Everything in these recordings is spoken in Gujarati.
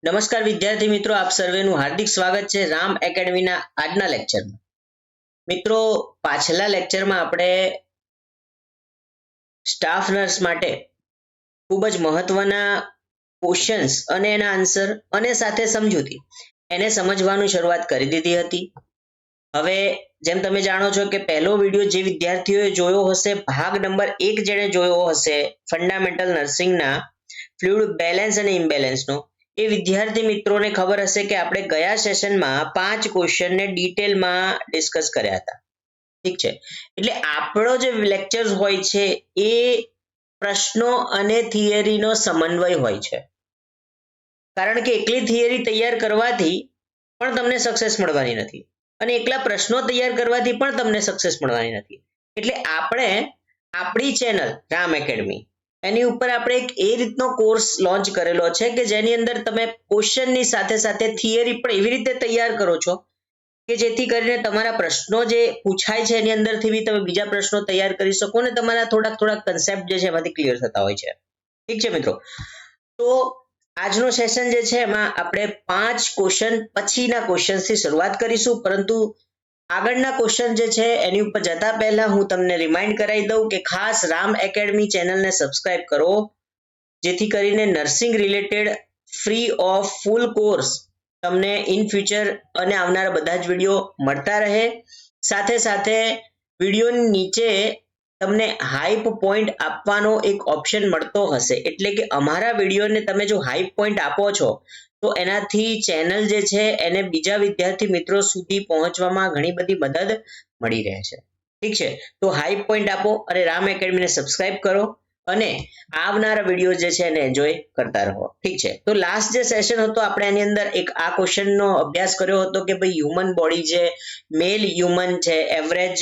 નમસ્કાર વિદ્યાર્થી મિત્રો, આપ સર્વેનું હાર્દિક સ્વાગત છે રામ એકેડમીના આજના લેક્ચરમાં. મિત્રો, પાછલા લેક્ચરમાં આપણે સ્ટાફ નર્સ માટે ખૂબ જ મહત્વના ક્વેશ્ચન્સ અને એના આન્સર અને સાથે સમજૂતી એને સમજવાનું શરૂઆત કરી દીધી હતી. હવે જેમ તમે જાણો છો કે પહેલો વિડીયો જે વિદ્યાર્થીઓએ જોયો હશે, ભાગ નંબર 1 જેણે જોયો હશે ફંડામેન્ટલ નર્સિંગના ફ્લુઇડ બેલેન્સ અને ઇમ્બેલેન્સનો, એ વિદ્યાર્થી મિત્રોને ખબર હશે કે આપણે ગયા સેશનમાં 5 ક્વેશ્ચનને ડિટેલમાં ડિસ્કસ કર્યા હતા. ઠીક છે, એટલે આપણો જે લેક્ચર્સ હોય છે એ પ્રશ્નો અને થિયરીનો સમન્વય હોય છે. કારણ કે એકલી થિયરી તૈયાર કરવાથી પણ તમને સક્સેસ મળવાની નથી અને એકલા પ્રશ્નો તૈયાર કરવાથી પણ તમને સક્સેસ મળવાની નથી. એટલે આપણે આપણી ચેનલ રામ એકેડમી એની ઉપર આપણે એક એ રીતનો કોર્સ લોન્ચ કરેલો છે કે જેની અંદર તમે ક્વેશ્ચનની સાથે સાથે થિયરી પણ એવી રીતે તૈયાર કરો છો કે જેથી કરીને તમારા પ્રશ્નો જે પૂછાય છે એની અંદરથી બી તમે બીજા પ્રશ્નો તૈયાર કરી શકો અને તમારા થોડાક કન્સેપ્ટ જે છે એમાંથી ક્લિયર થતા હોય છે. ઠીક છે મિત્રો, તો આજનો સેશન જે છે એમાં આપણે 5 ક્વેશ્ચન પછીના ક્વેશ્ચન્સથી શરૂઆત કરીશું, પરંતુ આગળના ક્વેશ્ચન જે છે એની ઉપર જતા પહેલા હું તમને રિમાઇન્ડ કરાવી દઉં કે ખાસ રામ એકેડમી ચેનલને સબસ્ક્રાઇબ કરો, જેથી કરીને nursing related free of full course તમને ઇન ફ્યુચર અને આવનારા બધા જ વિડીયો મળતા રહે. સાથે સાથે વિડીયોની નીચે તમને હાઈપ પોઈન્ટ આપવાનો એક ઓપ્શન મળતો હશે, એટલે કે અમારા વિડીયોને તમે જો હાઈપ પોઈન્ટ આપો છો તો એનાથી ચેનલ જે છે એને બીજા વિદ્યાર્થી મિત્રો સુધી પહોંચવામાં ઘણી બધી મદદ મળી રહે છે. ઠીક છે, તો હાઈપ પોઈન્ટ આપો અને રામ એકેડમીને સબસ્ક્રાઇબ કરો અને આવનારા વિડીયો જે છે એને એન્જોય કરતા રહો. ઠીક છે, તો લાસ્ટ જે સેશન હતો આપણે એની અંદર એક આ ક્વેશ્ચનનો અભ્યાસ કર્યો હતો કે ભાઈ હ્યુમન બોડી છે, મેલ હ્યુમન છે, એવરેજ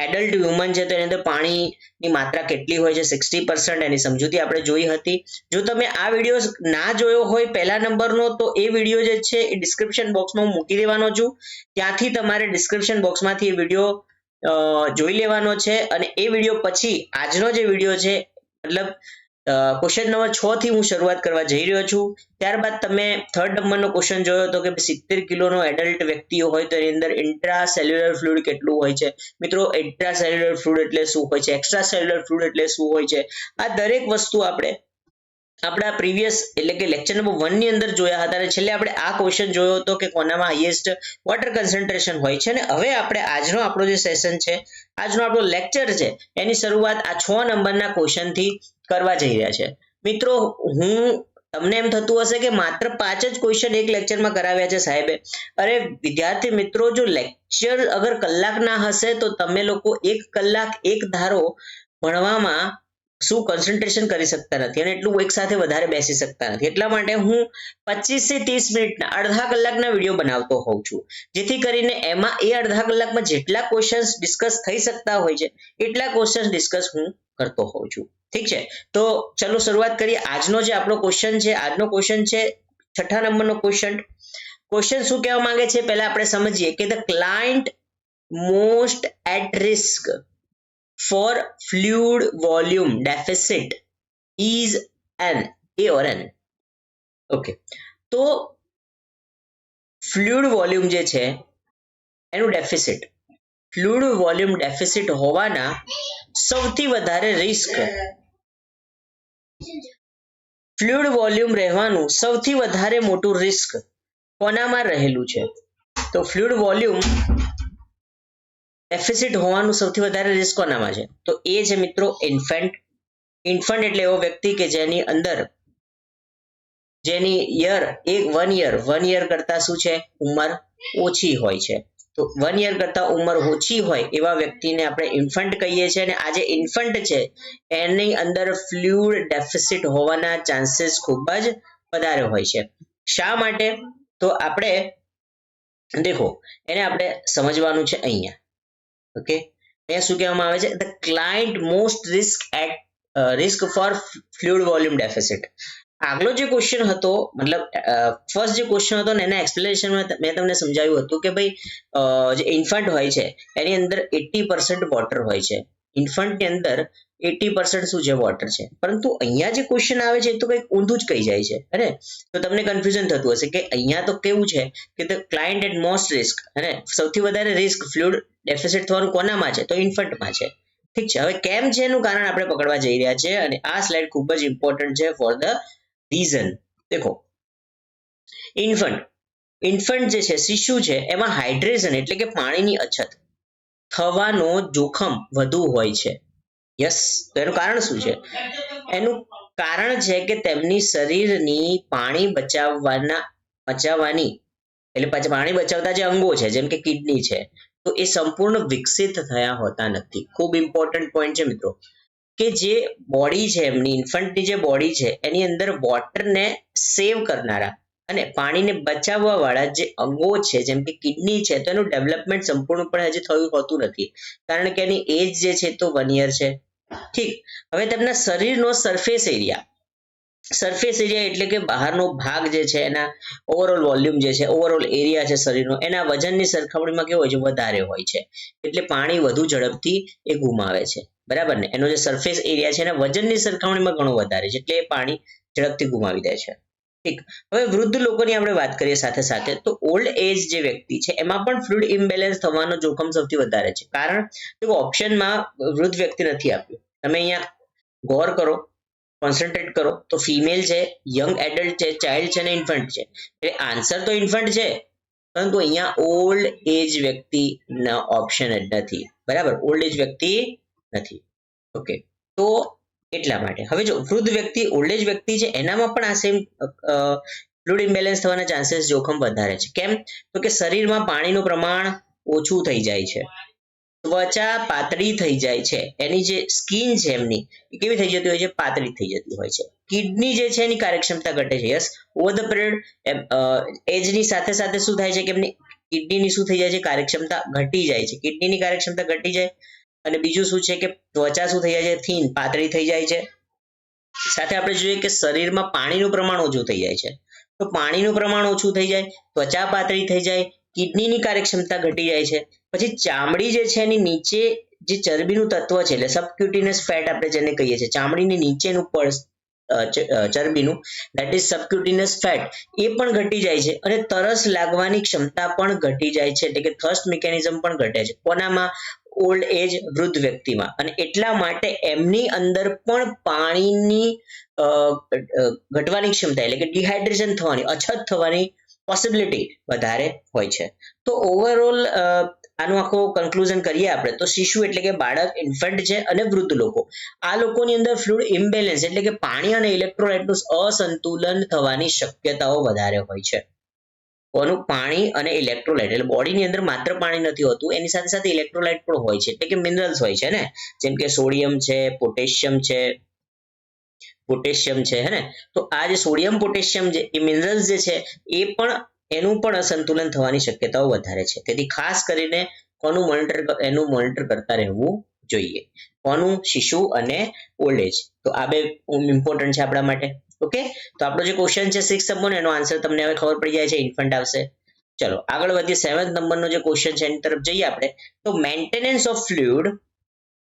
એડલ્ટ હ્યુમન છે, તો એની અંદર પાણીની માત્રા કેટલી હોય છે, 60%, એની સમજૂતી આપણે જોઈ હતી. જો તમે આ વિડીયો ના જોયો હોય પહેલા નંબરનો, તો એ વિડીયો જે છે એ ડિસ્ક્રિપ્શન બોક્સમાં હું મૂકી દેવાનો છું, ત્યાંથી તમારે ડિસ્ક્રિપ્શન બોક્સમાંથી એ વિડીયો જોઈ લેવાનો છે. અને એ વિડીયો પછી આજનો જે વિડીયો છે, મતલબ ક્વેશ્ચન નંબર 6 થી હું શરૂઆત કરવા જઈ રહ્યો છું. ત્યારબાદ તમે થર્ડ નંબરનો ક્વેશ્ચન જોયો હતો કે 70 કિલોનો એડલ્ટ વ્યક્તિ હોય તો એની અંદર ઇન્ટ્રાસેલ્યુલર ફ્લુઇડ કેટલું હોય છે. મિત્રો, ઇન્ટ્રાસેલ્યુલર ફ્લુઇડ એટલે શું હોય છે, એક્સ્ટ્રાસેલ્યુલર ફ્લુઇડ એટલે શું હોય છે, આ દરેક વસ્તુ આપણે આપણા પ્રીવિયસ એટલે કે લેક્ચર નંબર 1 ની અંદર જોયા હતા. અને છેલ્લે આપણે આ ક્વેશ્ચન જોયો હતો કે કોનામાં હાઈએસ્ટ વોટર કન્સન્ટ્રેશન હોય છે. અને હવે આપણે આપણો જે સેશન છે, આજનો આપણો લેક્ચર છે, એની શરૂઆત આ 6 નંબરના ક્વેશ્ચનથી કરવા જઈ રહ્યા છે. મિત્રો, તમને એમ થતું હશે કે માત્ર 5 જ ક્વેશ્ચન એક લેક્ચરમાં કરાવ્યા છે સાહેબે. અરે વિદ્યાર્થી મિત્રો, જો લેક્ચર અગર કલાકના હશે તો તમે લોકો 1 કલાક એક ધારો ભણવામાં શું કન્સન્ટ્રેશન કરી શકતા નથી અને એટલું એક સાથે વધારે બેસી શકતા નથી. એટલા માટે હું 25 થી 30 મિનિટના અડધા કલાકના વિડીયો બનાવતો હોઉં છું, જેથી કરીને એમાં એ અડધા કલાકમાં જેટલા ક્વેશ્ચન્સ ડિસ્કસ થઈ શકતા હોય છે એટલા ક્વેશ્ચન્સ ડિસ્કસ હું કરતો હોઉં છું. ઠીક છે, તો ચલો શરૂઆત કરીએ. આજનો જે આપણો ક્વેશ્ચન છે, આજનો ક્વેશ્ચન છે 6 નંબરનો ક્વેશ્ચન. ક્વેશ્ચન શું કહેવા માંગે છે પહેલા આપણે સમજીએ કે the client most at risk for fluid volume deficit is an A or N. Okay, તો ફ્લુઇડ વોલ્યુમ જે છે એનું ડેફિસિટ, ફ્લુઇડ વોલ્યુમ ડેફિસિટ હોવાના સૌથી વધારે રિસ્ક, ફ્લુઇડ વોલ્યુમ રહેવાનું સૌથી વધારે મોટું રિસ્ક કોનામાં રહેલું છે? તો ફ્લુઇડ વોલ્યુમ ડેફિસિટ હોવાનું સૌથી વધારે રિસ્ક કોનામાં છે? તો એ છે મિત્રો ઇન્ફન્ટ. ઇન્ફન્ટ એટલે એવો વ્યક્તિ કે જેની અંદર જેની વન યર કરતા શું છે, ઉંમર ઓછી હોય છે. તો 1 યર કરતા ઉંમર ઓછી હોય એવા વ્યક્તિને આપણે ઇન્ફન્ટ કહીએ છીએ. અને આ જે ઇન્ફન્ટ છે એની અંદર ફ્લુઇડ ડેફિસિટ હોવાના ચાન્સીસ ખૂબ જ વધારે હોય છે. શા માટે? તો આપણે દેખો એને આપણે સમજવાનું છે અહીંયા. ઓકે, અહીંયા શું કહેવામાં આવે છે? The client most risk for fluid volume deficit. આગલો જે ક્વેશ્ચન હતો, મતલબ ફર્સ્ટ જે ક્વેશ્ચન હતો ને એના એક્સપ્લેનેશનમાં મેં તમને સમજાવ્યું હતું કે ભાઈ જે ઇન્ફન્ટ હોય છે એની અંદર 80% વોટર હોય છે ઇન્ફન્ટની અંદર 80% શું છે વોટર છે, પરંતુ અહીંયા જે ક્વેશ્ચન આવે છે એ તો કંઈક ઊંધું જ કહી જાય છે અરે તો તમને કન્ફ્યુઝન થતું હશે કે અહીંયા તો કેવું છે કે the client at most risk, અને સૌથી વધારે રિસ્ક ફ્લુઇડ ડેફિસિટ થવાનું કોનામાં છે તો ઇન્ફન્ટમાં છે. ઠીક છે, હવે કેમ છે એનું કારણ આપણે પકડવા જઈ રહ્યા છે અને આ સ્લાઇડ ખૂબ જ ઇમ્પોર્ટન્ટ છે ફોર ધ રીઝન. દેખો ઇન્ફન્ટ જે છે શિશુ છે એમાં હાઇડ્રેશન એટલે કે પાણીની અછત થવાનો જોખમ વધુ હોય છે. યસ, તો એનું કારણ શું છે? એનું કારણ છે કે તેમની શરીરની પાણી બચાવવાની એટલે પાણી બચાવતા જે અંગો છે જેમ કે કિડની છે તો એ સંપૂર્ણ વિકસિત થયા હોતા નથી. ખૂબ ઇમ્પોર્ટન્ટ પોઈન્ટ છે મિત્રો કે જે બોડી છે એમની ઇન્ફન્ટની જે બોડી છે એની અંદર વોટરને સેવ કરનારા અને પાણીને બચાવવા વાળા જે અંગો છે જેમ કે કિડની છે તો એનું ડેવલપમેન્ટ સંપૂર્ણપણે હજી થયું હોતું નથી, કારણ કે એની એજ જે છે તો 1 યર છે. ઠીક, હવે તેમના શરીરનો સરફેસ એરિયા એટલે કે બહારનો ભાગ જે છે એના ઓવરઓલ વોલ્યુમ જે છે ઓવરઓલ એરિયા છે શરીરનો એના વજનની સરખામણીમાં કેવો હોય છે વધારે હોય છે, એટલે પાણી વધુ ઝડપથી એ ગુમાવે છે. બરાબર ને, એનો જે સરફેસ એરિયા છે એના વજનની સરખામણીમાં ઘણો વધારે છે એટલે એ પાણી ઝડપથી ગુમાવી દે છે. ઠીક, હવે વૃદ્ધ લોકોની આપણે વાત કરીએ સાથે સાથે તો ઓલ્ડ એજ જે વ્યક્તિ છે એમાં પણ ફ્લુઇડ ઇમ્બેલેન્સ થવાનો જોખમ સૌથી વધારે છે. કારણ કે ઓપ્શનમાં વૃદ્ધ વ્યક્તિ નથી આપ્યું, તમે અહીંયા ગૌર કરો, કોન્સન્ટ્રેટ કરો તો ફિમેલ છે, યંગ એડલ્ટ છે, ચાઇલ્ડ છે અને ઇન્ફન્ટ છે, એટલે આન્સર તો ઇન્ફન્ટ છે પરંતુ અહીંયા ઓલ્ડ એજ વ્યક્તિના ઓપ્શન જ નથી. બરાબર, ઓલ્ડ એજ વ્યક્તિ નથી. ઓકે, તો એટલા માટે હવે જો વૃદ્ધ વ્યક્તિ ઓલ્ડ એજ વ્યક્તિ છે એનામાં પણ આ સેમ ફ્લુઇડ ઇમ્બેલેન્સ થવાના ચાન્સીસ જોખમ વધારે છે. કેમ? તો કે શરીરમાં પાણીનું પ્રમાણ ઓછું થઈ જાય છે, ત્વચા પાતળી થઈ જાય છે, એની જે સ્કિન છે એમની એ કેવી થઈ જતી હોય છે? પાતળી થઈ જતી હોય છે. કિડની જે છે એની કાર્યક્ષમતા ઘટે છે. યસ, ઓવર ધ પીરિયડ એજની સાથે સાથે શું થાય છે કે એમની કિડનીની શું થઈ જાય છે? કાર્યક્ષમતા ઘટી જાય છે. કિડનીની કાર્યક્ષમતા ઘટી જાય અને બીજું શું છે કે ત્વચા શું થઈ જાય છે? થીન, પાતળી થઈ જાય છે. સાથે આપણે જોઈએ કે શરીરમાં પાણીનું પ્રમાણ ઓછું થઈ જાય છે, તો પાણીનું પ્રમાણ ઓછું થઈ જાય, ત્વચા પાતળી થઈ જાય, કિડનીની કાર્યક્ષમતા ઘટી જાય છે. પછી ચામડી જે છે એની નીચે જે ચરબીનું તત્વ છે એટલે સબક્યુટિનસ ફેટ આપણે જેને કહીએ છીએ, ચામડીની નીચેનું ચરબીનું ધેટ ઇઝ સબક્યુટિનસ ફેટ એ પણ ઘટી જાય છે અને તરસ લાગવાની ક્ષમતા પણ ઘટી જાય છે, એટલે કે થર્સ્ટ મિકેનિઝમ પણ ઘટે છે. કોનામાં? ઓલ્ડ એજ વૃદ્ધ વ્યક્તિમાં. અને એટલા માટે એમની અંદર પણ પાણીની ઘટવાની ક્ષમતા એટલે કે ડિહાઇડ્રેશન થવાની, અછત થવાની પોસિબિલિટી વધારે હોય છે. તો ઓવરઓલ આનું આખું કન્ક્લુઝન કરીએ આપણે તો શિશુ એટલે કે બાળક, ઇન્ફન્ટ છે અને વૃદ્ધ લોકો, આ લોકોની અંદર ફ્લુઇડ ઇમ્બેલેન્સ એટલે કે પાણી અને ઇલેક્ટ્રોલાઇટનું અસંતુલન થવાની શક્યતાઓ વધારે હોય છે. કોનું? પાણી અને ઇલેક્ટ્રોલાઇટ, એટલે બોડીની અંદર માત્ર પાણી નથી હોતું, એની સાથે સાથે ઇલેક્ટ્રોલાઇટ પણ હોય છે એટલે કે મિનરલ્સ હોય છે ને, જેમ કે સોડિયમ છે, પોટેશિયમ છે હે ને, તો આ જે સોડિયમ પોટેશિયમ છે એ મિનરલ્સ જે છે એ પણ એનું પણ અસંતુલન થવાની શક્યતાઓ વધારે છે. તેથી ખાસ કરીને કોનું મોનિટર કરતા રહેવું જોઈએ? કોનું? શિશુ અને ઓલ્ડ એજ. તો આ બે ઇમ્પોર્ટન્ટ છે આપણા માટે. ઓકે, તો આપણો જે ક્વેશ્ચન છે 6 નંબરનો એનો આન્સર તમને હવે ખબર પડી જાય છે, ઇન્ફન્ટ આવશે. ચલો આગળ વધીએ. 7th નંબરનો જે ક્વેશ્ચન છે એની તરફ જઈએ આપણે. તો maintenance of fluid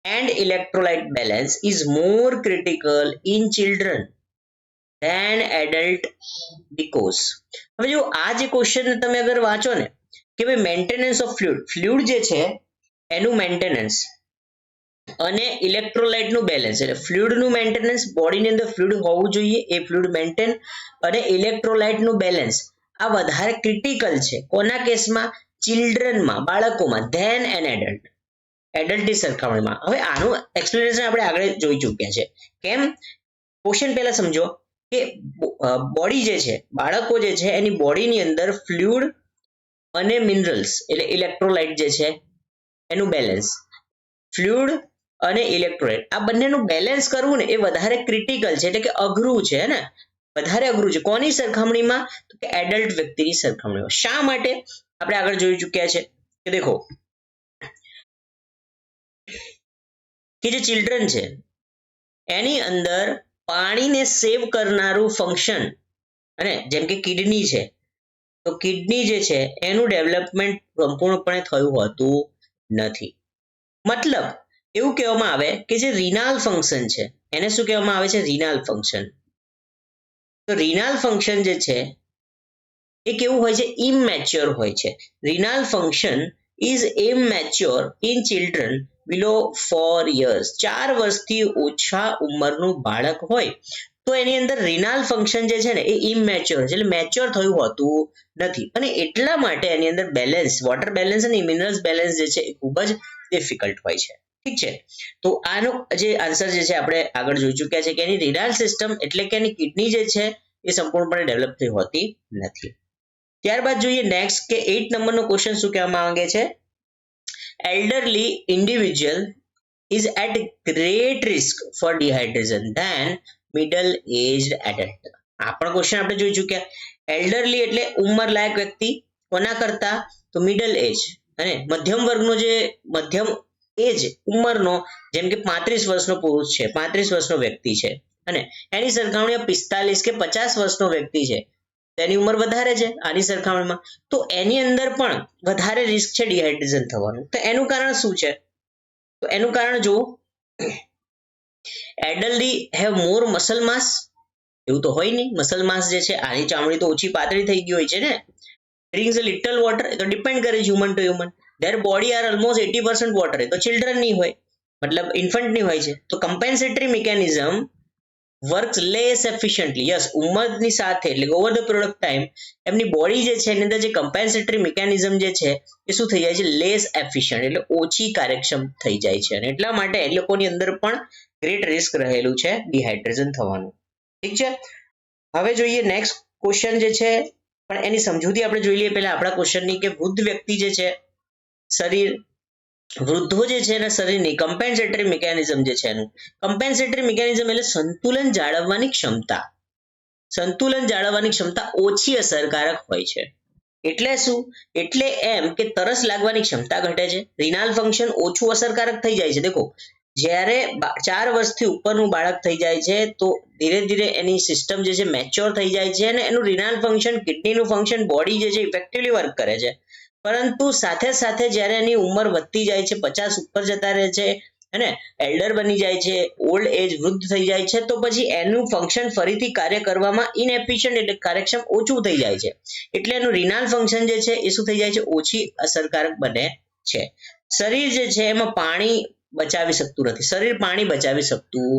and electrolyte balance is more critical in children than adult because હવે જો આ જે ક્વેશ્ચન તમે અગર વાંચો ને કે ભાઈ મેન્ટેનન્સ ઓફ ફ્લુઇડ જે છે એનું મેન્ટેનન્સ અને ઇલેક્ટ્રોલાઇટ નું બેલેન્સ, એટલે ફ્લુઇડ નું મેન્ટેનન્સ, બોડીની અંદર ફ્લુઇડ હોવું જોઈએ એ ફ્લુઇડ મેન્ટેન, અને ઇલેક્ટ્રોલાઇટ નું બેલેન્સ આ વધારે ક્રિટિકલ છે. કોના કેસમાં? ચિલ્ડ્રનમાં, બાળકોમાં, ધેન એન એડલ્ટની સરખામણીમાં. હવે આનું એક્સપ્લેનેશન આપણે આગળ જોઈ ચૂક્યા છે. કેમ? ક્વેશ્ચન પહેલા સમજો કે બોડી જે છે, બાળકો જે છે એની બોડીની અંદર ફ્લુઇડ અને મિનરલ્સ એટલે ઇલેક્ટ્રોલાઇટ જે છે એનું બેલેન્સ, ફ્લુઇડ અને ઇલેક્ટ્રોલાઇટ આ બંનેનું બેલેન્સ કરવું ને એ વધારે ક્રિટિકલ છે, એટલે કે અઘરું છે ને, વધારે અઘરું છે. કોની સરખામણીમાં? તો કે એડલ્ટ વ્યક્તિની સરખામણીમાં. શા માટે? આપણે આગળ જોઈ ચૂક્યા છે કે દેખો કે જે ચિલ્ડ્રન છે એની અંદર પાણીને સેવ કરનારું ફંક્શન, અને જેમ કે કિડની છે તો કિડની જે છે એનું ડેવલપમેન્ટ સંપૂર્ણપણે થયું હોતું નથી. મતલબ એવું કહેવામાં આવે કે જે રિનાલ ફંક્શન છે એને શું કહેવામાં આવે છે? Renal function. તો રિનાલ ફંક્શન જે છે એ કેવું હોય છે? ઇમેચ્યોર હોય છે. Renal function is immature in children below 4 years. 4 વર્ષથી ઓછા ઉંમરનું બાળક હોય તો એની અંદર રિનાલ ફંક્શન જે છે ને એ ઇમેચ્યોર છે, એટલે મેચ્યોર થયું હોતું નથી, અને એટલા માટે એની અંદર બેલેન્સ, વોટર બેલેન્સ અને મિનરલ્સ બેલેન્સ જે છે એ ખૂબ જ ડિફિકલ્ટ હોય છે. ઠીક છે, તો આનો જે આન્સર જે છે આપણે આગળ જોઈ ચૂક્યા છે કે એની રિનાલ સિસ્ટમ એટલે કે એની કિડની જે છે એ સંપૂર્ણપણે ડેવલપ થઈ હોતી નથી. ત્યારબાદ જોઈએ નેક્સ્ટ કે 8 નંબરનો ક્વેશ્ચન શું કહેવા માંગે છે? elderly individual is at great risk for dehydration than middle aged adult. આ પણ ક્વેશ્ચન આપણે જોઈ ચૂક્યા. એલ્ડરલી એટલે ઉંમર લાયક વ્યક્તિ, કોના કરતા? તો મિડલ એજ, અને મધ્યમ વર્ગનો જે મધ્યમ એજ ઉંમરનો, જેમ કે 35 વર્ષનો પુરુષ છે, 35 વર્ષનો વ્યક્તિ છે, અને એની સરખામણીએ 45 કે 50 વર્ષનો વ્યક્તિ છે, તેની ઉંમર વધારે છે આની સરખામણીમાં, તો એની અંદર પણ વધારે રિસ્ક છે ડિહાઇડ્રેશન થવાનું. તો એનું કારણ શું છે? તો એનું કારણ જુઓ, એડલ્ટલી હેવ મોર મસલ માસ. એવું તો હોય નહીં, મસલ માસ જે છે આની ચામડી તો ઓછી પાતળી થઈ ગઈ હોય છે ને. ડ્રિંક્સ અ લિટલ વોટર, એ તો ડિપેન્ડ કરે છે human to human. Their body are almost 80% water, એ તો ચિલ્ડ્રનની હોય, મતલબ ઇન્ફન્ટની હોય છે. તો compensatory mechanism works less efficiently. Yes, ઉંમરની સાથે એટલે over the period of time એમની બોડી જે છે એની અંદર જે કમ્પેન્સેટરી મિકેનિઝમ જે છે એ શું થઈ જાય છે? લેસ એફિશિયન્ટ, એટલે ઓછી કાર્યક્ષમ થઈ જાય છે, અને એટલા માટે એ લોકોની અંદર પણ ગ્રેટ રિસ્ક રહેલું છે ડિહાઇડ્રેશન થવાનું. ઠીક છે, હવે જોઈએ નેક્સ્ટ ક્વેશ્ચન જે છે, પણ એની સમજૂતી આપણે જોઈ લઈએ પહેલા આપણા ક્વેશ્ચનની, કે વૃદ્ધ વ્યક્તિ જે છે શરીર, વૃદ્ધો જે છે એના શરીરની કમ્પેન્સેટરી મિકેનિઝમ જે છે એનું, કમ્પેન્સેટરી મિકેનિઝમ એટલે સંતુલન જાળવવાની ક્ષમતા, સંતુલન જાળવવાની ક્ષમતા ઓછી અસરકારક હોય છે. એટલે શું? એટલે એમ કે તરસ લાગવાની ક્ષમતા ઘટે છે, રિનાલ ફંક્શન ઓછું અસરકારક થઈ જાય છે. દેખો, જ્યારે 4 વર્ષથી ઉપરનું બાળક થઈ જાય છે તો ધીરે ધીરે એની સિસ્ટમ જે છે મેચ્યોર થઈ જાય છે, અને એનું રિનાલ ફંક્શન, કિડનીનું ફંક્શન, બોડી જે છે ઇફેક્ટિવલી વર્ક કરે છે. પરંતુ સાથે સાથે જ્યારે એની ઉંમર વધતી જાય છે, 50 ઉપર જતા રહે છે, અને એલ્ડર બની જાય છે, ઓલ્ડ એજ, વૃદ્ધ થઈ જાય છે, તો પછી એનું ફંક્શન ફરીથી કાર્ય કરવામાં ઇનએફિશિયન્ટ એટલે કાર્યક્ષમ ઓછું થઈ જાય છે. એટલે એનું રિનાલ ફંક્શન જે છે એ શું થઈ જાય છે? ઓછી અસરકારક બને છે. શરીર જે છે એમાં પાણી બચાવી શકતું નથી, શરીર પાણી બચાવી શકતું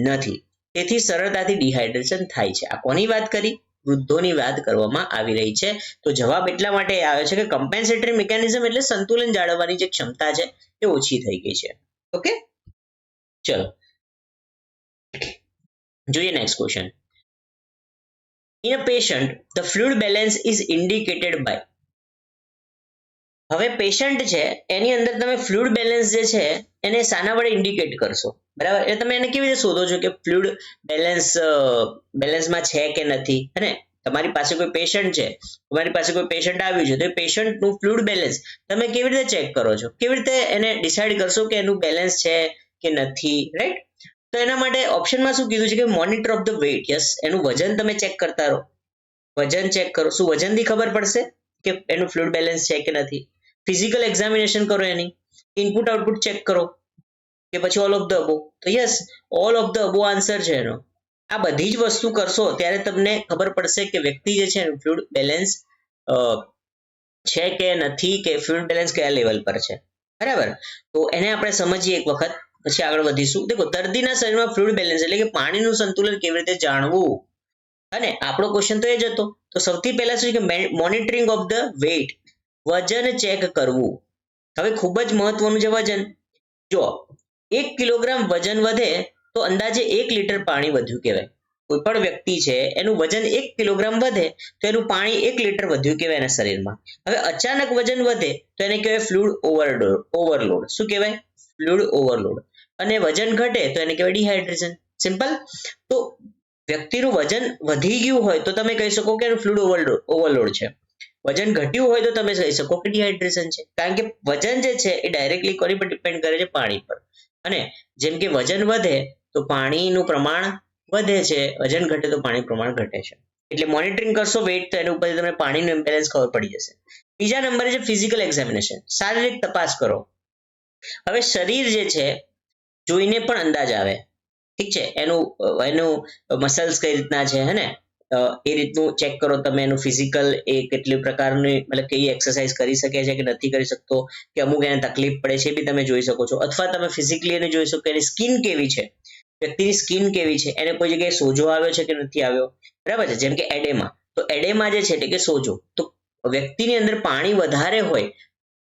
નથી, તેથી સરળતાથી ડિહાઇડ્રેશન થાય છે. આ કોની વાત કરી? વૃદ્ધોની વાત કરવામાં આવી રહી છે. તો જવાબ એટલા માટે આવે છે કે કમ્પેન્સેટરી મિકેનિઝમ એટલે સંતુલન જાળવવાની જે ક્ષમતા છે એ ઓછી થઈ ગઈ છે. ઓકે, ચલો જોઈએ next question. In a patient the fluid balance is indicated by. હવે પેશન્ટ છે એની અંદર તમે ફ્લુઇડ બેલેન્સ જે છે એને શાના વડે ઇન્ડિકેટ કરશો? બરાબર, એટલે તમે એને કેવી રીતે શોધો છો કે ફ્લુઇડ બેલેન્સમાં છે કે નથી? અને તમારી પાસે કોઈ પેશન્ટ છે, તમારી પાસે કોઈ પેશન્ટ આવ્યું છે, તો એ પેશન્ટનું ફ્લુઇડ બેલેન્સ તમે કેવી રીતે ચેક કરો છો? કેવી રીતે એને ડિસાઇડ કરશો કે એનું બેલેન્સ છે કે નથી? રાઈટ, તો એના માટે ઓપ્શનમાં શું કીધું છે કે monitor of the weight. Yes, એનું વજન તમે ચેક કરતા રહો, વજન ચેક કરો. શું વજનથી ખબર પડશે કે એનું ફ્લુઇડ બેલેન્સ છે કે નથી? ફિઝિકલ એક્ઝામિનેશન કરો, એની ઇનપુટ આઉટપુટ ચેક કરો, કે પછી ઓલ ઓફ ધ અબો? તો yes, all of the અબો answer છે એનો. આ બધી જ વસ્તુ કરશો ત્યારે તમને ખબર પડશે કે વ્યક્તિ જે છે એનું ફ્લુઇડ બેલેન્સ છે કે નથી, કે ફ્લુઇડ બેલેન્સ કયા લેવલ પર છે. બરાબર, તો એને આપણે સમજીએ એક વખત, પછી આગળ વધીશું. દેખો, દર્દીના શરીરમાં ફ્લુઇડ બેલેન્સ એટલે કે પાણીનું સંતુલન કેવી રીતે જાણવું, અને આપણો ક્વેશ્ચન તો એ જ હતો. તો સૌથી પહેલા શું છે કે મોનિટરિંગ ઓફ ધ વેટ, વજન ચેક કરવું. હવે ખૂબ જ મહત્વનું છે વજન. જો 1 કિલોગ્રામ વજન વધે તો અંદાજે 1 લીટર પાણી વધ્યું કહેવાય. કોઈ પણ વ્યક્તિ છે એનું વજન 1 કિલોગ્રામ વધે તો એનું પાણી 1 લીટર વધ્યું કહેવાય એના શરીરમાં. હવે અચાનક વજન વધે તો એને કહેવાય ફ્લુઇડ ઓવરલોડ. શું કહેવાય? Fluid overload. અને વજન ઘટે તો એને કહેવાય ડિહાઇડ્રેશન. સિમ્પલ. તો વ્યક્તિનું વજન વધી ગયું હોય તો તમે કહી શકો કે એનું ફ્લુઇડ ઓવરલોડ છે. વજન ઘટ્યું હોય તો તમે કહી શકો કે ડિહાઇડ્રેશન છે. કારણ કે વજન જે છે એ ડાયરેક્ટલી કોની પર ડિપેન્ડ કરે છે? પાણી પર. અને જેમ કે વજન વધે તો પાણીનું પ્રમાણ વધે છે, વજન ઘટે તો પાણીનું પ્રમાણ ઘટે છે. એટલે મોનિટરિંગ કરશો વેટ તો એના ઉપર તમને પાણીનું ઇમ્બેલેન્સ ખબર પડી જશે. બીજા નંબરે છે ફિઝિકલ એક્ઝામિનેશન, શારીરિક તપાસ કરો. હવે શરીર જે છે જોઈને પણ અંદાજ આવે, ઠીક છે, એનું મસલ્સ કઈ રીતના છે, હે ને, એ રીતનું ચેક કરો તમે એનું ફિઝિકલ, એ કેટલી પ્રકારની મતલબ કઈ એક્સરસાઇઝ કરી શકે છે કે નથી કરી શકતો, કે અમુક એને તકલીફ પડે છે, એ બી તમે જોઈ શકો છો. અથવા તમે ફિઝિકલી એને જોઈ શકો એની સ્કિન કેવી છે, વ્યક્તિની સ્કિન કેવી છે, એને કોઈ જગ્યાએ સોજો આવ્યો છે કે નથી આવ્યો, બરાબર છે. જેમ કે એડેમા, તો એડેમા જે છે એટલે કે સોજો, તો વ્યક્તિની અંદર પાણી વધારે હોય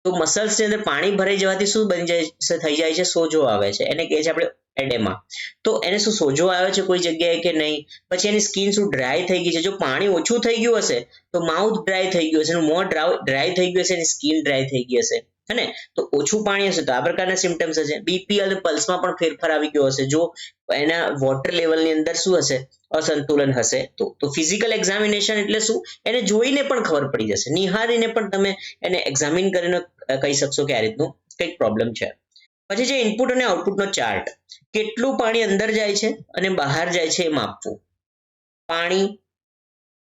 તો મસલ્સની અંદર પાણી ભરાઈ જવાથી શું બની જાય, થઈ જાય છે, સોજો આવે છે, એને કહે છે આપણે એડેમા. તો એને શું સોજો આવ્યો છે કોઈ જગ્યાએ કે નહીં, પછી એની સ્કિન શું ડ્રાય થઈ ગઈ છે, જો પાણી ઓછું થઈ ગયું હશે તો માઉથ ડ્રાય થઈ ગયું હશે, એનું મોં ડ્રાય થઈ ગયું હશે, એની સ્કિન ડ્રાય થઈ ગઈ હશે, હે ને. તો ઓછું પાણી હશે તો આ પ્રકારના સિમ્ટમ્સ હશે. બીપી અને પલ્સમાં પણ ફેરફાર આવી ગયો હશે, જો એના વોટર લેવલની અંદર શું હશે, અસંતુલન હશે તો ફિઝિકલ એક્ઝામિનેશન એટલે શું, એને જોઈને પણ ખબર પડી જશે, નિહાળીને પણ તમે એને એક્ઝામિન કરીને કહી શકશો કે આ રીતનું કંઈક પ્રોબ્લેમ છે. પછી જે ઇનપુટ અને આઉટપુટનો ચાર્ટ, કેટલું પાણી અંદર જાય છે અને બહાર જાય છે એ માપવું. પાણી,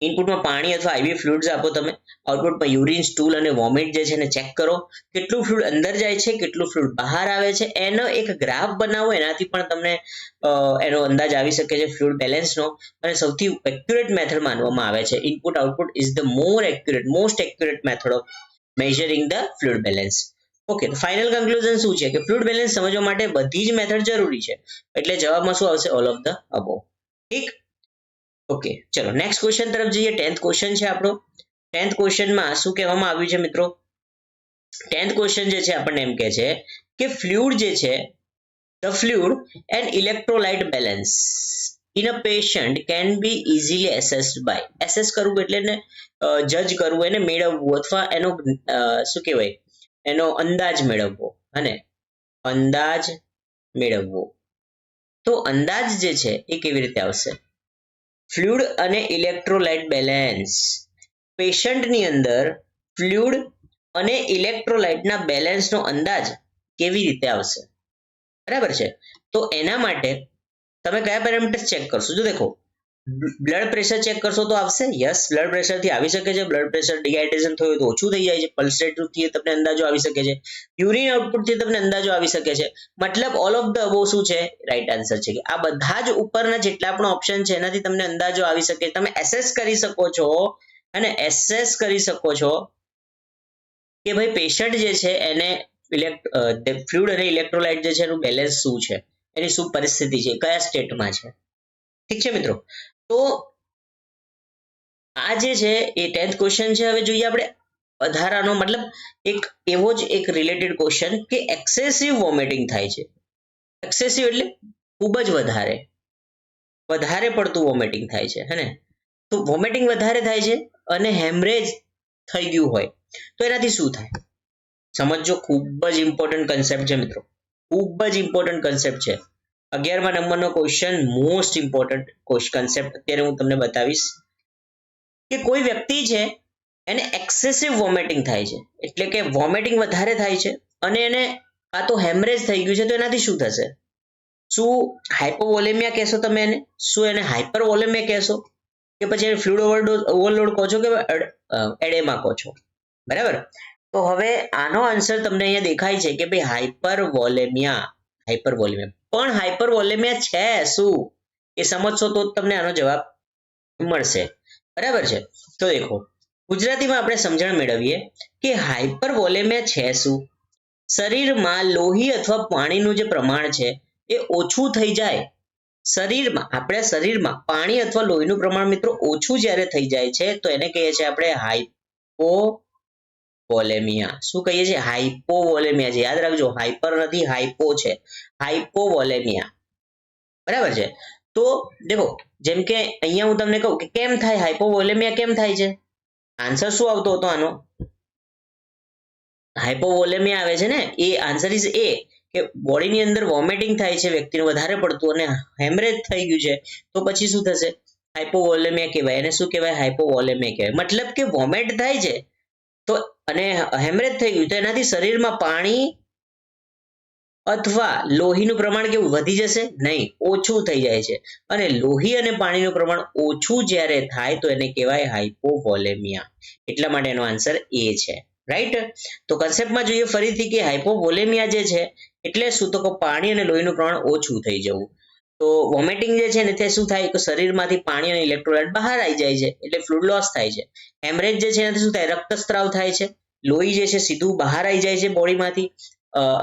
ઇનપુટમાં પાણી અથવા આઈવી ફ્લુઇડ્સ આપો તમે, આઉટપુટમાં યુરિન, સ્ટૂલ અને વોમિટ જે છે એને ચેક કરો, કેટલું ફ્લુઇડ અંદર જાય છે, કેટલું ફ્લુઇડ બહાર આવે છે, એનો એક ગ્રાફ બનાવો, એનાથી પણ તમને એનો અંદાજ આવી શકે છે ફ્લુઇડ બેલેન્સનો. અને સૌથી એક્યુરેટ મેથડ માનવામાં આવે છે input output is the most accurate method of measuring the fluid balance. Okay, તો ફાઇનલ કન્ક્લુઝન શું છે કે ફ્લુઇડ બેલેન્સ સમજવા માટે બધી જ મેથડ જરૂરી છે, એટલે જવાબમાં શું આવશે, ઓલ ઓફ ધ અબોવ. ઠીક, ઓકે, ચલો નેક્સ્ટ ક્વેશ્ચન તરફ જઈએ. 10th ક્વેશ્ચન છે આપણો. 10th ક્વેશ્ચનમાં શું કહેવામાં આવ્યું છે મિત્રો, 10th ક્વેશ્ચન જે છે આપણને એમ કહે છે કે ફ્લુઇડ જે છે, the fluid and electrolyte balance in a patient can be easily assessed by. Assess કરવું એટલે એને જજ કરવું, એને મેળવવું, અથવા એનો શું કહેવાય, એનો અંદાજ મેળવવો, અને અંદાજ મેળવવો. તો અંદાજ જે છે એ કેવી રીતે આવશે, ફ્લુઇડ અને ઇલેક્ટ્રોલાઇટ બેલેન્સ, પેશન્ટની અંદર ફ્લુઇડ અને ઇલેક્ટ્રોલાઇટના બેલેન્સનો અંદાજ કેવી રીતે આવશે, બરાબર છે. તો એના માટે તમે કયા પેરામીટર્સ ચેક કરશો, જો દેખો, બ્લડ પ્રેશર ચેક કરશો તો આવશે, યસ, બ્લડ પ્રેશરથી આવી શકે છે, બ્લડ પ્રેશર ડિહાઇડ્રેશન થયું તો ઓછું થઈ જાય છે, પલ્સ રેટથી તમને અંદાજો આવી શકે છે, યુરિન આઉટપુટથી તમને અંદાજો આવી શકે છે. મતલબ ઓલ ઓફ ધ અબોવ શું છે, રાઈટ આન્સર છે, કે આ બધા જ ઉપરના જેટલા પણ ઓપ્શન છે એનાથી તમને અંદાજો આવી શકે, તમે એસેસ કરી શકો છો, અને એસેસ કરી શકો છો કે ભાઈ પેશન્ટ જે છે એને ફ્લુઇડ અને ઇલેક્ટ્રોલાઇટ જે છે એનું બેલેન્સ શું છે, એની શું પરિસ્થિતિ છે, કયા સ્ટેટમાં છે. ઠીક છે મિત્રો, તો આ જે છે એ 10th ક્વેશ્ચન છે. હવે જોઈએ આપણે વધારાનો, મતલબ એક એવો જ એક રિલેટેડ ક્વેશ્ચન કે એક્સેસિવ વોમિટિંગ થાય છે. એક્સેસિવ એટલે ખૂબ જ વધારે પડતું વોમિટિંગ થાય છે, હે ને. તો વોમિટિંગ વધારે થાય છે અને હેમરેજ થઈ ગયું હોય તો એનાથી શું થાય, સમજો. ખૂબ જ ઇમ્પોર્ટન્ટ કન્સેપ્ટ છે મિત્રો, ખૂબ જ ઇમ્પોર્ટન્ટ કન્સેપ્ટ છે. 11મા નંબરનો ક્વેશ્ચન, મોસ્ટ ઇમ્પોર્ટન્ટ કન્સેપ્ટ અત્યારે હું તમને બતાવીશ કે કોઈ વ્યક્તિ છે એને એક્સેસિવ વોમિટિંગ થાય છે, એટલે કે વોમિટિંગ વધારે થાય છે અને એને કાં તો હેમરેજ થઈ ગયું છે, તો એનાથી શું થશે, શું હાઇપોવોલેમિયા કહેશો તમે એને, શું એને હાઇપરવોલેમિયા કહેશો, કે પછી એને ફ્લુઇડ ઓવરલોડ કહો છો, કે એડેમા કહો છો, બરાબર. તો હવે આનો આન્સર તમને અહીંયા દેખાય છે કે ભાઈ હાઇપરવોલેમિયા. પણ હાઇપરવોલેમિયા છે શું એ સમજશો તો તમને આનો જવાબ મળશે, બરાબર છે. તો દેખો, ગુજરાતીમાં આપણે સમજણ મેળવીએ કે હાઇપરવોલેમિયા છે શું. શરીરમાં લોહી અથવા પાણીનું જે પ્રમાણ છે એ ઓછું થઈ જાય, આપણા શરીરમાં પાણી અથવા લોહીનું પ્રમાણ મિત્રો ઓછું જ્યારે થઈ જાય છે તો એને કહીએ છીએ આપણે હાઇપોવોલેમિયા. શું કહીએ છીએ, હાઇપોવોલેમિયા છે. યાદ રાખજો, હાઇપર નથી, હાઇપો છે, હાઇપોવોલેમિયા, બરાબર છે. તો દેખો, જેમ કે અહીંયા હું તમને કહું કે કેમ થાય હાઇપોવોલેમિયા, કેમ થાય છે, આન્સર શું આવતો હતો આનો, હાઇપોવોલેમિયા આવે છે ને, એ આન્સર ઇઝ એ કે બોડીની અંદર વોમિટિંગ થાય છે વ્યક્તિને વધારે પડતું અને હેમરેજ થઈ ગયું છે, તો પછી શું થશે, હાઇપોવોલેમિયા કહેવાય. એને શું કહેવાય, હાઇપોવોલેમિયા કહેવાય. મતલબ કે વોમિટ થાય છે તો અને હેમરેજ થઈ ગયું તો એનાથી શરીરમાં પાણી અથવા લોહીનું પ્રમાણ કેવું વધી જશે, નહીં, ઓછું થઈ જાય છે. અને લોહી અને પાણીનું પ્રમાણ ઓછું જ્યારે થાય તો એને કહેવાય હાઇપોવોલેમિયા. એટલા માટે એનો આન્સર એ છે. રાઈટ? તો કન્સેપ્ટમાં જોઈએ ફરીથી કે હાઇપોવોલેમિયા જે છે એટલે શું, તો કે પાણી અને લોહીનું પ્રમાણ ઓછું થઈ જવું. તો વોમિટિંગ જે છે ને તે શું થાય, કે શરીરમાંથી પાણી અને ઇલેક્ટ્રોલાઇટ બહાર આવી જાય છે એટલે ફ્લુઇડ લોસ થાય છે. હેમરેજ જે છે એનાથી શું થાય, રક્તસ્રાવ થાય છે, લોહી જે છે સીધું બહાર આવી જાય છે બોડીમાંથી,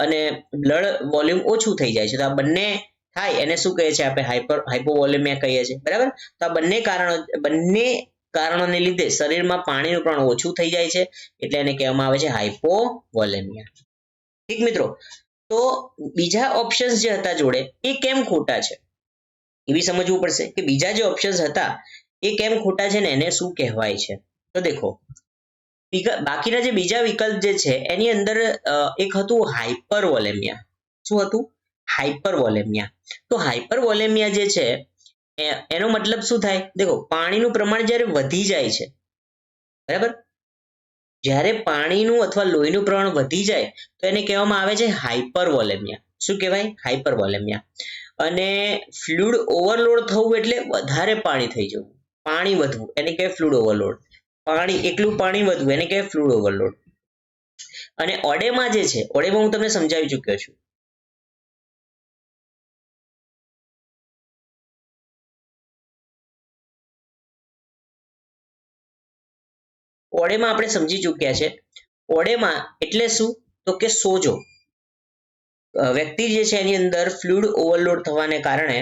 અને બ્લડ વોલ્યુમ ઓછું થઈ જાય છે. તો આ બંને થાય એને શું કહે છે, આપણે હાઇપોવોલેમિયા કહીએ છીએ, બરાબર? તો આ બંને કારણોને લીધે શરીરમાં પાણીનું પ્રમાણ ઓછું થઈ જાય છે એટલે એને કહેવામાં આવે છે હાઇપોવોલેમિયા. ઠીક મિત્રો, તો બીજા ઓપ્શન્સ જે હતા જોડે એ કેમ ખોટા છે એ બી સમજવું પડશે કે બીજા જે ઓપ્શન્સ હતા એ કેમ ખોટા છે ને એને શું કહેવાય છે. તો દેખો, બાકીના જે બીજા વિકલ્પ જે છે એની અંદર એક હતું હાઇપરવોલેમિયા. શું હતું? હાઇપરવોલેમિયા. તો હાઇપરવોલેમિયા જે છે એનો મતલબ શું થાય, દેખો પાણીનું પ્રમાણ જ્યારે વધી જાય છે, બરાબર, જ્યારે પાણીનું અથવા લોહીનું પ્રમાણ વધી જાય તો એને કહેવામાં આવે છે હાઇપરવોલેમિયા. શું કહેવાય? હાઇપરવોલેમિયા. અને ફ્લુઇડ ઓવરલોડ થવું એટલે વધારે પાણી થઈ જવું, પાણી વધવું એને કહેવાય ફ્લુઇડ ઓવરલોડ. એકલું પાણી વધવું એને કહેવાય ફ્લુઇડ ઓવરલોડ. અને ઓડેમા જે છે, ઓડેમા હું તમને સમજાવી ચૂક્યો છું. ઓડેમા આપણે સમજી ચૂક્યા છે. ઓડેમા એટલે શું, તો કે સોજો. વ્યક્તિ જે છે એની અંદર ફ્લુઇડ ઓવરલોડ થવાને કારણે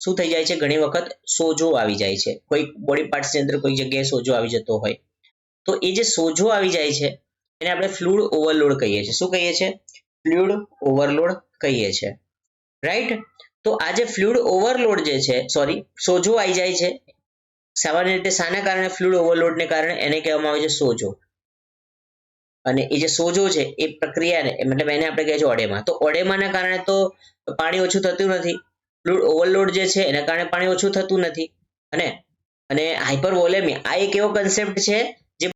શું થઈ જાય છે, ઘણી વખત સોજો આવી જાય છે. કોઈ બોડી પાર્ટ્સની અંદર કોઈ જગ્યાએ સોજો આવી જતો હોય તો એ જે સોજો આવી જાય છે એને આપણે ફ્લુઇડ ઓવરલોડ કહીએ છીએ. શું કહીએ છીએ? ફ્લુઇડ ઓવરલોડ કહીએ છીએ, રાઈટ? તો આ જે ફ્લુઇડ ઓવરલોડ જે છે, સોજો આવી જાય છે સામાન્ય રીતે શાના કારણે, ફ્લુઇડ ઓવરલોડને કારણે, એને કહેવામાં આવે છે સોજો. અને એ જે સોજો છે એ પ્રક્રિયાને મતલબ એને આપણે કહીએ છીએ ઓડેમા. તો ઓડેમાના કારણે તો પાણી ઓછું થતું નથી, ફ્લુઇડ ઓવરલોડ જે છે એના કારણે પાણી ઓછું થતું નથી. અને હાઇપરવોલેમિયા આ એક એવો કન્સેપ્ટ છે